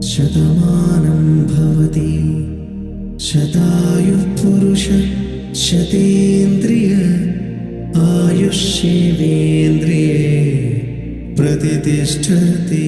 శతమానం భవతి శతాయుః పురుష శతేంద్రియ ఆయుష్యేవేంద్రియే ప్రతిష్టతి.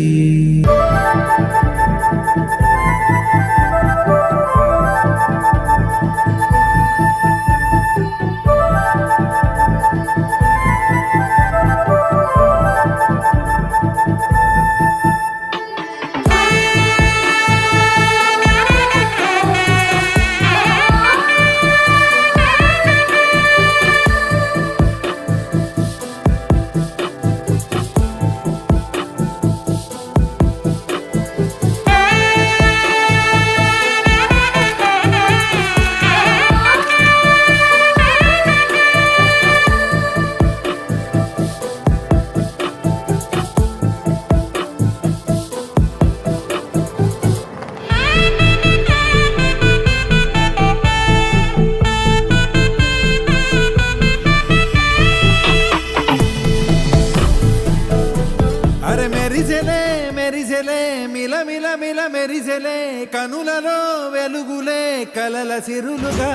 మిల మిల మిల మెరిసెలే కనులలో వెలుగులే కలల సిరులుగా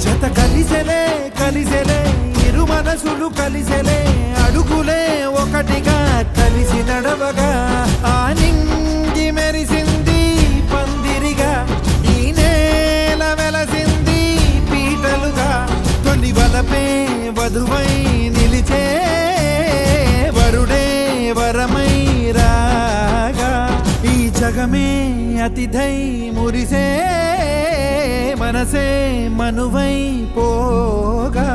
జత కలిసెలే కలిసెలే ఇరు మనసులు కలిసెలే అడుగులే ఒకటిగా కలిసి నడవగా ఆ నింగి మెరిసింది పందిరిగా ఈ నేల వెలసింది పీటలుగా తొలి వలపే వధువై నిలిచే వరుడే వరమై రాగా ఈ జగమే అతిథై మురిసే మనసే మనువై పోగా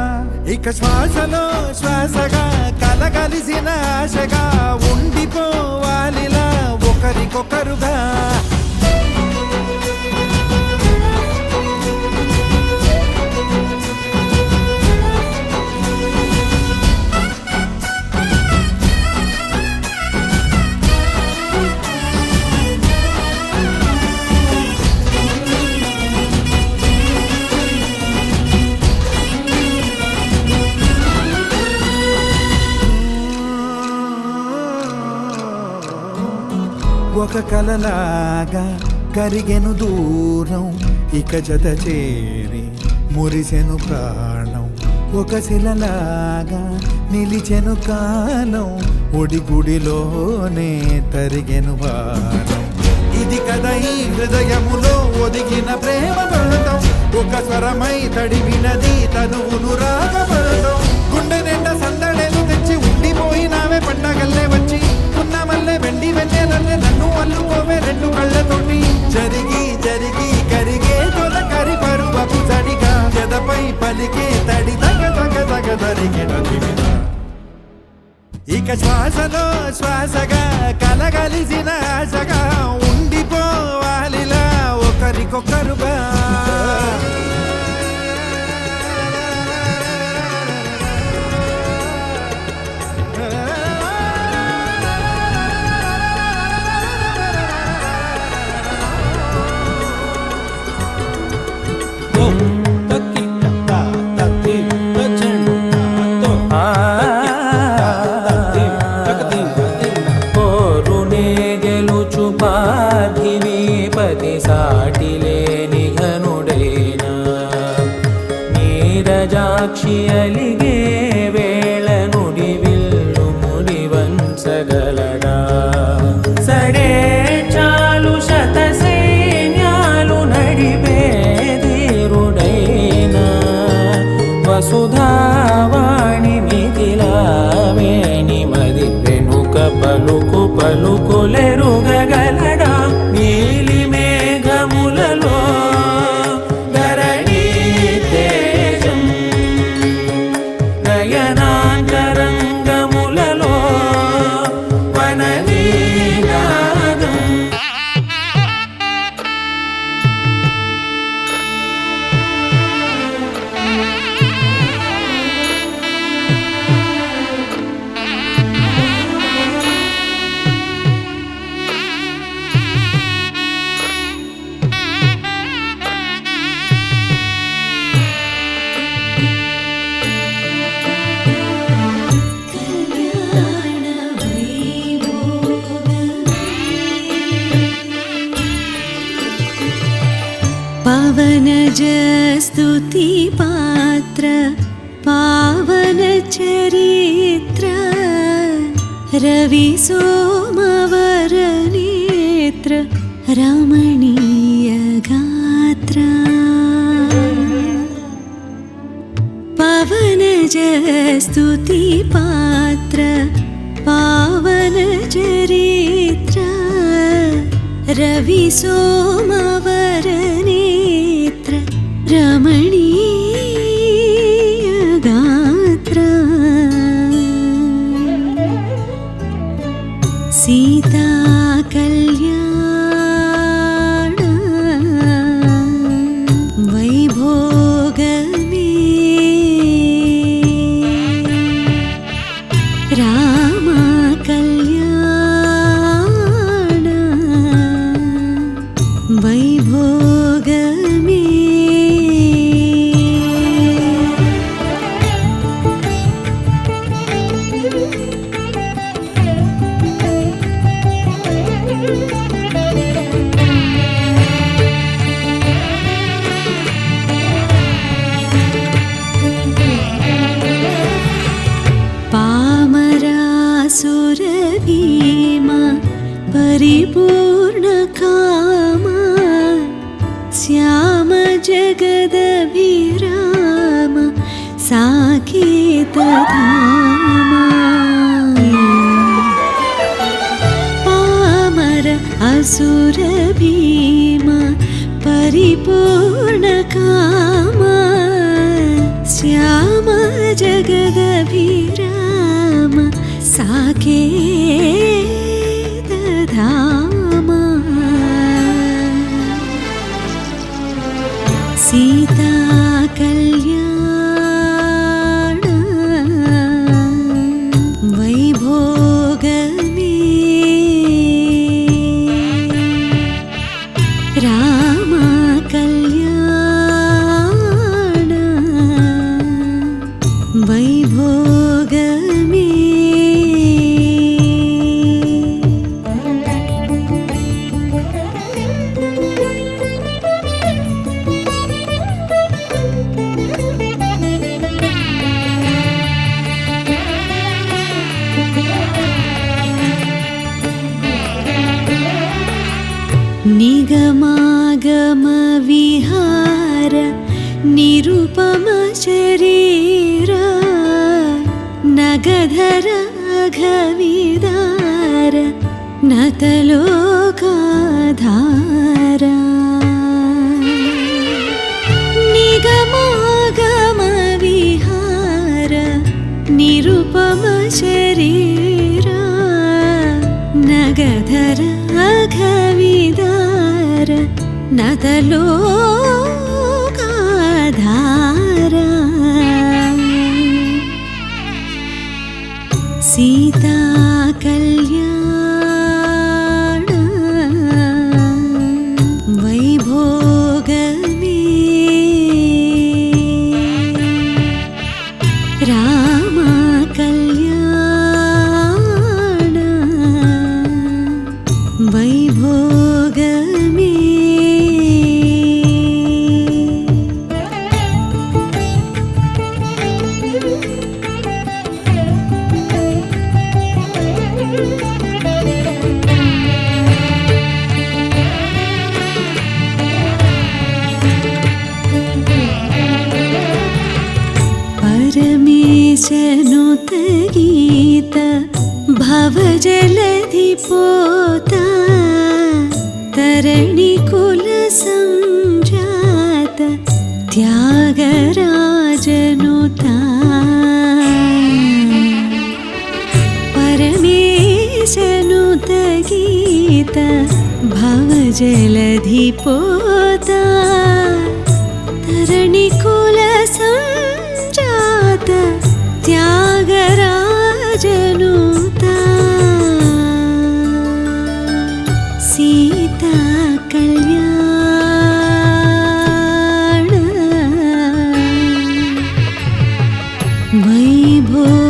ఇక శ్వాసలో శ్వాసగా కలగలిసిన ఆశగా ఉండిపోవాలిలా ఒకరికొకరుగా. ఒక కలలాగా కరిగెను దూరం ఇక జత చేరి మురిసెను ప్రాణం ఒక శిలలాగా నిలిచెను కాలం ఒడిగుడిలోనే తరిగెను భారం ఇది కదా ఈ హృదయములో ఒదిగిన ప్రేమ పడటం ఒక స్వరమై తడివినది తనువును రాగపడటం గుండె నిండా సందడేలు తెచ్చి ఉండిపోయినావే పండగల్లే వచ్చి ఉన్న మల్లె వెండి వెన్నెలల్లే నన్ను అల్లుకోవే రెండు కళ్ళతోటి జరిగి జరిగి కరిగే తొలకరి పరువపు తడిగా జదపై పలికే తడి తగ తగ తగ తరిగిన ఇక శ్వాసలో శ్వాసగా కలగలిసిన ఆశగా ఉండిపోవాలిలా ఒకరికొకరుగా. నీరజాక్షి అలిగే వేళ నుడి విల్లు ముడి వంచగలడా సడే చాలు శత సైన్యాలు నడిపే ధీరుడైనా వసుధావాణి మిథిలావేణి మది వెనుక పలుకు పలుకులెరుగగలడా నీలి మేఘములలో నయనాంతరంగములలో వనవీనాదం स्तुति पात्र पावन चरित्र रवि सोमवर नेत्र रमणीय गात्र पवन स्तुति पात्र पावन चरित्र रवि सोमवर नेत्र रमणीय गात्र सीता कल्याण वैभोग राम कल्याण वैभोग पामरासुर भीमा परिपूर्ण कामा श्याम जगदभिराम साकेत धामा पामर असुर भीमा परिपूर्ण कामा श्याम जगदभिराम साकेत धामा सीता कल्याण वैभोग राम कल्याण वैभोग निगमागम विहार निरुपम शरीर नगधर घविदार नतलोकाधार निगमागम विहार निरुपम शरीर नगधर घविदार नतलोकाधार सीता कल्याण वैभोग राम कल्याण वैभोग परमेशनुत गीत भवजलधि पोता तरणि कुल संजात त्यागराजनुता परमेशनुत गीत भवजलधि पोता तरणि कुल संजात त्यागराजनुता सीता कल्याण वैभोग